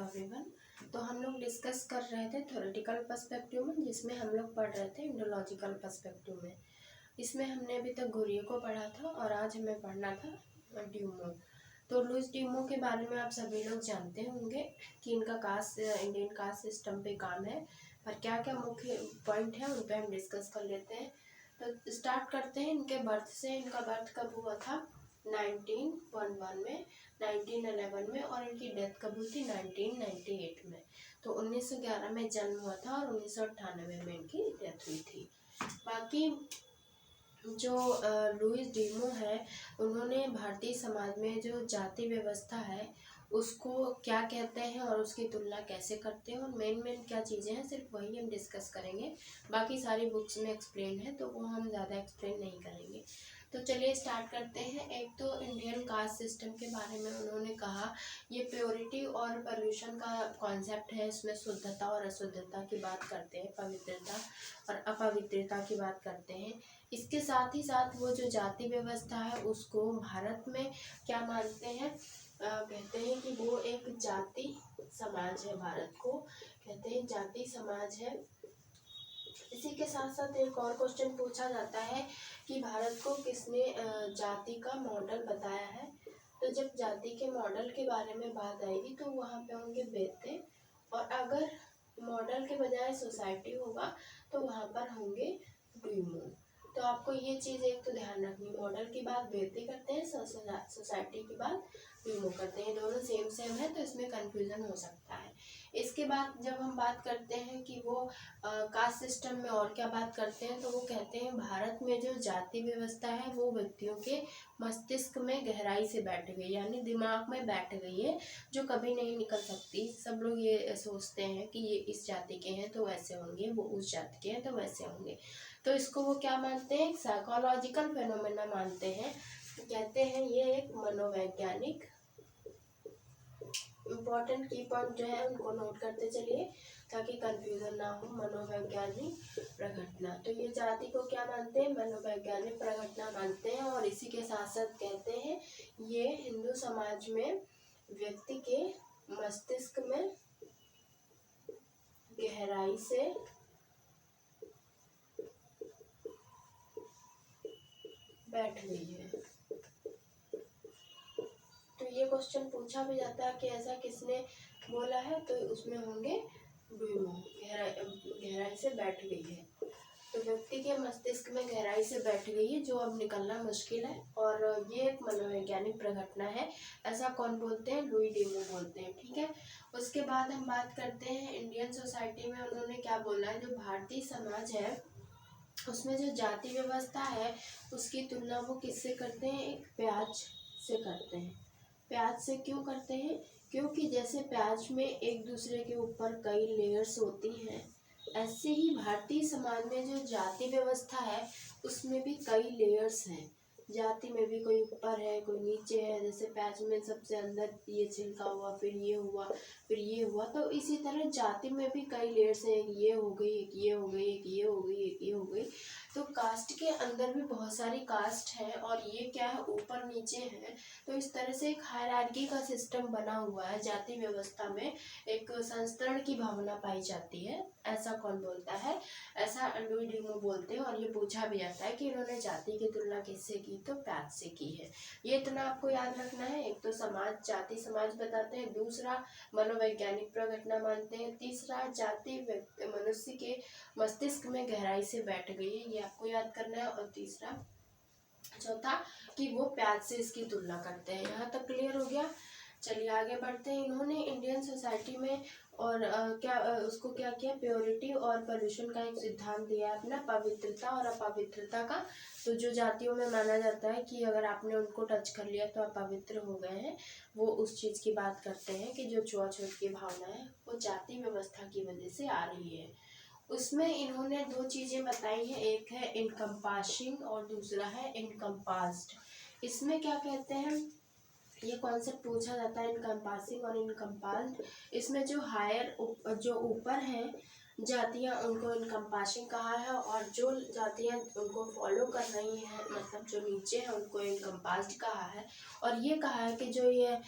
Everyone. तो हम लोग डिस्कस कर रहे थे थ्योरेटिकल पर्सपेक्टिव में, जिसमें हम लोग पढ़ रहे थे इंडोलॉजिकल पर्सपेक्टिव में। इसमें हमने अभी तक घुरिये को पढ़ा था और आज हमें पढ़ना था ड्यूमो। तो लुईस ड्यूमो के बारे में आप सभी लोग जानते होंगे कि इनका इंडियन कास्ट सिस्टम पे काम है, पर क्या क्या मुख्य पॉइंट है उन पर हम डिस्कस कर लेते हैं। तो स्टार्ट करते हैं इनके बर्थ से। इनका बर्थ कब हुआ था? 1911 में, 1911 में, और इनकी डेथ कब हुई थी? 1998 में। तो 1911 में जन्म हुआ था और 1998 में इनकी डेथ हुई थी। बाकी जो लुईस ड्यूमो है, उन्होंने भारतीय समाज में जो जाति व्यवस्था है उसको क्या कहते हैं और उसकी तुलना कैसे करते हैं, और मेन क्या चीज़ें हैं, सिर्फ वही हम डिस्कस करेंगे। बाकी सारी बुक्स में एक्सप्लेन है तो वो हम ज़्यादा एक्सप्लेन नहीं करेंगे। तो चलिए स्टार्ट करते हैं। एक तो इंडियन कास्ट सिस्टम के बारे में उन्होंने कहा, ये प्योरिटी और पोल्यूशन का कॉन्सेप्ट है। इसमें शुद्धता और अशुद्धता की बात करते हैं, पवित्रता और अपवित्रता की बात करते हैं। इसके साथ ही साथ वो जो जाति व्यवस्था है उसको भारत में क्या मानते हैं, कहते हैं कि वो एक जाति समाज है। भारत को कहते हैं जाति समाज है। इसी के साथ साथ एक और क्वेश्चन पूछा जाता है कि भारत को किसने जाति का मॉडल बताया है। तो जब जाति के मॉडल के बारे में बात आएगी तो वहाँ पे होंगे बेते, और अगर मॉडल के बजाय सोसाइटी होगा तो वहाँ पर होंगे ड्यूमो। तो आपको ये चीज़ एक तो ध्यान रखनी, मॉडल की बात बेते करते हैं, सोसाइटी की बात ड्यूमो करते हैं। दोनों सेम है तो इसमें कंफ्यूजन हो सकता है। इसके बाद जब हम बात करते हैं कि वो कास्ट सिस्टम में और क्या बात करते हैं, तो वो कहते हैं भारत में जो जाति व्यवस्था है वो व्यक्तियों के मस्तिष्क में गहराई से बैठ गई, यानी दिमाग में बैठ गई है, जो कभी नहीं निकल सकती। सब लोग ये सोचते हैं कि ये इस जाति के हैं तो वैसे होंगे, वो उस जाति के हैं तो वैसे होंगे। तो इसको वो क्या मानते हैं? साइकोलॉजिकल फेनोमेना मानते हैं। कहते हैं ये एक मनोवैज्ञानिक इम्पोर्टेंट की पॉइंट जो है उनको नोट करते चलिए ताकि कंफ्यूजन ना हो। मनोवैज्ञानिक प्रघटना, तो ये जाति को क्या मानते हैं? मनोवैज्ञानिक प्रघटना मानते हैं। और इसी के साथ साथ कहते हैं ये हिंदू समाज में व्यक्ति के मस्तिष्क में गहराई से बैठ गई है। तो ये क्वेश्चन पूछा भी जाता है कि ऐसा किसने बोला है, तो उसमें होंगे ड्यूमो। गहराई से बैठ गई है, तो व्यक्ति के मस्तिष्क में गहराई से बैठ गई है, जो अब निकलना मुश्किल है। और ये एक मनोवैज्ञानिक प्रघटना है। ऐसा कौन बोलते हैं? लुई ड्यूमो बोलते हैं। ठीक है। उसके बाद हम बात करते हैं इंडियन सोसाइटी में उन्होंने क्या बोला है। जो भारतीय समाज है उसमें जो जाति व्यवस्था है उसकी तुलना वो किससे करते हैं? एक प्याज से करते हैं। प्याज से क्यों करते हैं? क्योंकि जैसे प्याज में एक दूसरे के ऊपर कई लेयर्स होती हैं, ऐसे ही भारतीय समाज में जो जाति व्यवस्था है उसमें भी कई लेयर्स हैं। जाति में भी कोई ऊपर है कोई नीचे है। जैसे प्याज में सबसे अंदर ये छिलका हुआ, फिर ये हुआ, फिर ये हुआ, तो इसी तरह जाति में भी कई लेयर्स हैं। एक ये हो गई, एक ये हो गई, एक ये हो गई, एक ये हो गई। तो कास्ट के अंदर भी बहुत सारी कास्ट है, और ये क्या है? ऊपर नीचे है। तो इस तरह से एक हायरार्की का सिस्टम बना हुआ है। जाति व्यवस्था में एक संस्तरण की भावना पाई जाती है। ऐसा कौन बोलता है? ऐसा लुई ड्यूमो बोलते हैं। और ये पूछा भी जाता है कि इन्होंने जाति की तुलना किससे की, तो प्याज से की है। ये इतना आपको याद रखना है। एक तो समाज, जाति समाज बताते हैं, दूसरा मनोवैज्ञानिक प्रघटना मानते हैं, तीसरा जाति मनुष्य के मस्तिष्क में गहराई से बैठ गई है, ये आपको याद करना है। और तीसरा चौथा कि वो प्याज से इसकी तुलना करते हैं। यहाँ तक क्लियर हो गया। चलिए आगे बढ़ते हैं। इन्होंने इंडियन सोसाइटी में और उसको क्या किया? प्योरिटी और पोल्यूशन का एक सिद्धांत दिया है अपना, पवित्रता और अपवित्रता का। तो जो जातियों में माना जाता है कि अगर आपने उनको टच कर लिया तो आप पवित्र हो गए हैं, वो उस चीज़ की बात करते हैं कि जो छुआछूत की भावना है वो जाति व्यवस्था की वजह से आ रही है। उसमें इन्होंने दो चीज़ें बताई हैं, एक है इनकम्पासिंग और दूसरा है इनकम्पास्ड। इसमें क्या कहते हैं? ये कॉन्सेप्ट पूछा जाता है इनकम्पासिंग और इनकम्पास्ड। इसमें जो हायर, जो ऊपर है, जातियाँ उनको इनकम्पासिंग कहा है, और जो जातियाँ उनको फॉलो कर रही हैं, मतलब जो नीचे हैं, उनको इनकम्पास्ड कहा है। और ये कहा है कि जो ये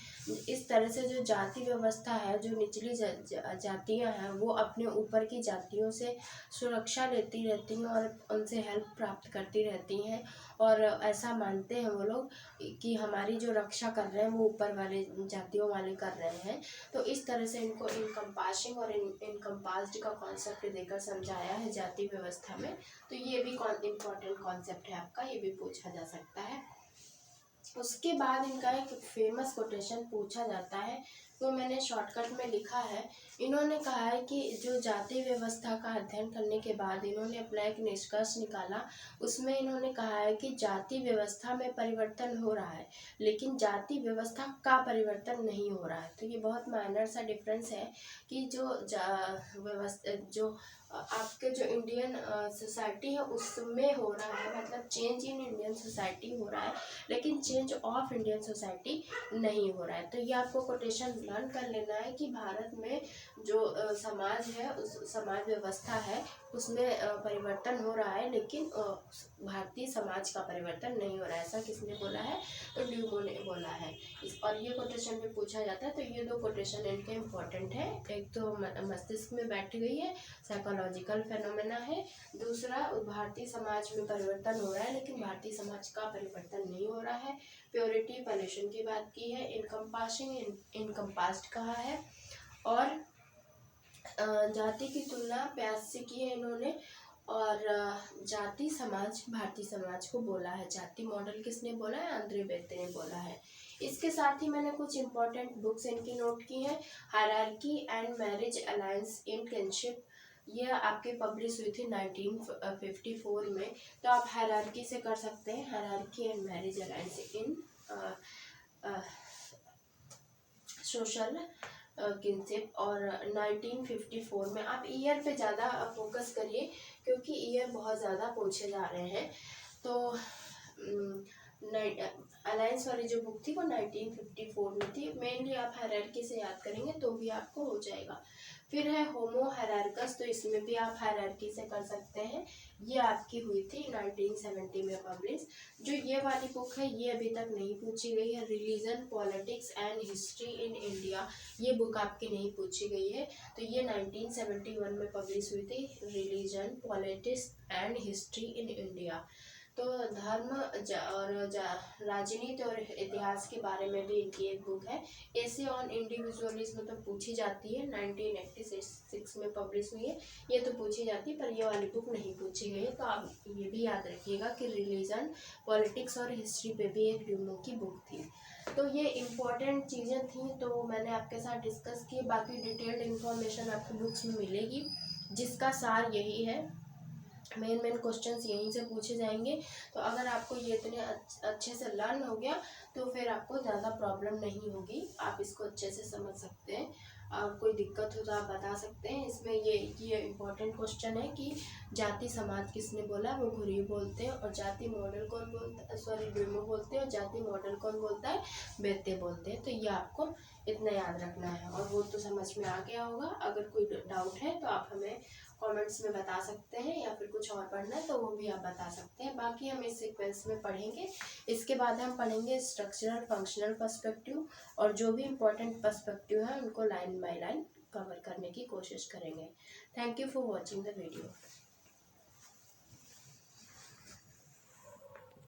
इस तरह से जो जाति व्यवस्था है, जो निचली जातियाँ हैं वो अपने ऊपर की जातियों से सुरक्षा लेती रहती हैं और उनसे हेल्प प्राप्त करती रहती हैं, और ऐसा मानते हैं वो लोग कि हमारी जो रक्षा कर रहे हैं वो ऊपर वाले जातियों वाले कर रहे हैं। तो इस तरह से इनको इनकम्पासिंग और इनकम्पास्ड का कॉन्सेप्ट देकर समझाया है जाति व्यवस्था में। तो ये भी इम्पोर्टेंट कॉन्सेप्ट है आपका, ये भी पूछा जा सकता है। उसके बाद इनका एक फेमस कोटेशन पूछा जाता है, वो मैंने शॉर्टकट में लिखा है। इन्होंने कहा है कि जो जाति व्यवस्था का अध्ययन करने के बाद इन्होंने अपना एक निष्कर्ष निकाला, उसमें इन्होंने कहा है कि जाति व्यवस्था में परिवर्तन हो रहा है, लेकिन जाति व्यवस्था का परिवर्तन नहीं हो रहा है। तो ये बहुत माइनर सा डिफरेंस है कि जो व्यवस्था जो आपके जो इंडियन सोसाइटी है उसमें हो रहा है, मतलब चेंज इन इंडियन सोसाइटी हो रहा है, लेकिन चेंज ऑफ इंडियन सोसाइटी नहीं हो रहा है। तो ये आपको कोटेशन लर्न कर लेना है कि भारत में जो समाज है, उस समाज व्यवस्था है, उसमें परिवर्तन हो रहा है, लेकिन भारतीय समाज का परिवर्तन नहीं हो रहा है। ऐसा किसने बोला है? तो ड्यूबो ने बोला है। और ये कोटेशन भी पूछा जाता है। तो ये दो कोटेशन इनके इम्पोर्टेंट है। एक तो मस्तिष्क में बैठ गई है, साइकोलॉजिकल फेनोमेना है। दूसरा, भारतीय समाज में परिवर्तन हो रहा है, लेकिन भारतीय समाज का परिवर्तन नहीं हो रहा है। प्योरिटी पॉल्यूशन की बात की है। इनकम्पासिंग इनकम्पास्ड कहा है। और जाति की तुलना प्यास से की है इन्होंने। और जाति समाज भारतीय समाज को बोला है। जाति मॉडल किसने बोला है? आंद्रे बेत्ते ने बोला है। इसके साथ ही मैंने कुछ इंपॉर्टेंट बुक्स इनकी नोट की हैं। Hierarchy and marriage alliance in kinship, ये आपकी पब्लिश हुई थी 1954 में। तो आप हायरार्की से कर सकते हैं, hierarchy and marriage alliance in social kinship. और 1954 में, आप ईयर पे ज़्यादा फोकस करिए क्योंकि ईयर बहुत ज़्यादा पूछे जा रहे हैं। तो अलायंस वाली जो बुक थी वो 1954 में थी। मेनली आप हायरार्की से याद करेंगे तो भी आपको हो जाएगा। फिर है होमो हायरार्कस, तो इसमें भी आप हायरार्की से कर सकते हैं। ये आपकी हुई थी 1970 में पब्लिश। जो ये वाली बुक है ये अभी तक नहीं पूछी गई है, religion politics and history in India, ये बुक आपकी नहीं पूछी गई है। तो ये 1971 में पब्लिश हुई थी, religion politics and history in India. तो धर्म और राजनीति और इतिहास के बारे में भी इनकी एक बुक है। एसे ऑन इंडिविजुअलिज्म तो पूछी जाती है, 1986 में पब्लिश हुई है। ये तो पूछी जाती है, पर ये वाली बुक नहीं पूछी गई है। तो आप ये भी याद रखिएगा कि रिलीजन पॉलिटिक्स और हिस्ट्री पे भी एक ड्यूमो की बुक थी। तो ये इम्पोर्टेंट चीज़ें थी, तो मैंने आपके साथ डिस्कस की। बाकी डिटेल्ड इन्फॉर्मेशन आपकी बुक्स में मिलेगी, जिसका सार यही है, मेन क्वेश्चंस यहीं से पूछे जाएंगे। तो अगर आपको ये इतने अच्छे से लर्न हो गया तो फिर आपको ज़्यादा प्रॉब्लम नहीं होगी, आप इसको अच्छे से समझ सकते हैं। कोई दिक्कत हो तो आप बता सकते हैं। इसमें ये इम्पोर्टेंट क्वेश्चन है कि जाति समाज किसने बोला? वो घुरी बोलते हैं। और जाति मॉडल कौन बोलता है? सॉरी, ड्यूमो बोलते हैं। और जाति मॉडल कौन बोलता है? बेत्ते बोलते हैं। तो ये आपको इतना याद रखना है, और वो तो समझ में आ गया होगा। अगर कोई डाउट है तो आप हमें कमेंट्स में बता सकते हैं, या फिर कुछ और पढ़ना है तो वो भी आप बता सकते हैं। बाकी हम इस सीक्वेंस में पढ़ेंगे। इसके बाद हम पढ़ेंगे स्ट्रक्चरल फंक्शनल पर्सपेक्टिव, और जो भी इम्पोर्टेंट पर्सपेक्टिव है उनको लाइन बाय लाइन कवर करने की कोशिश करेंगे। Thank you for watching the video.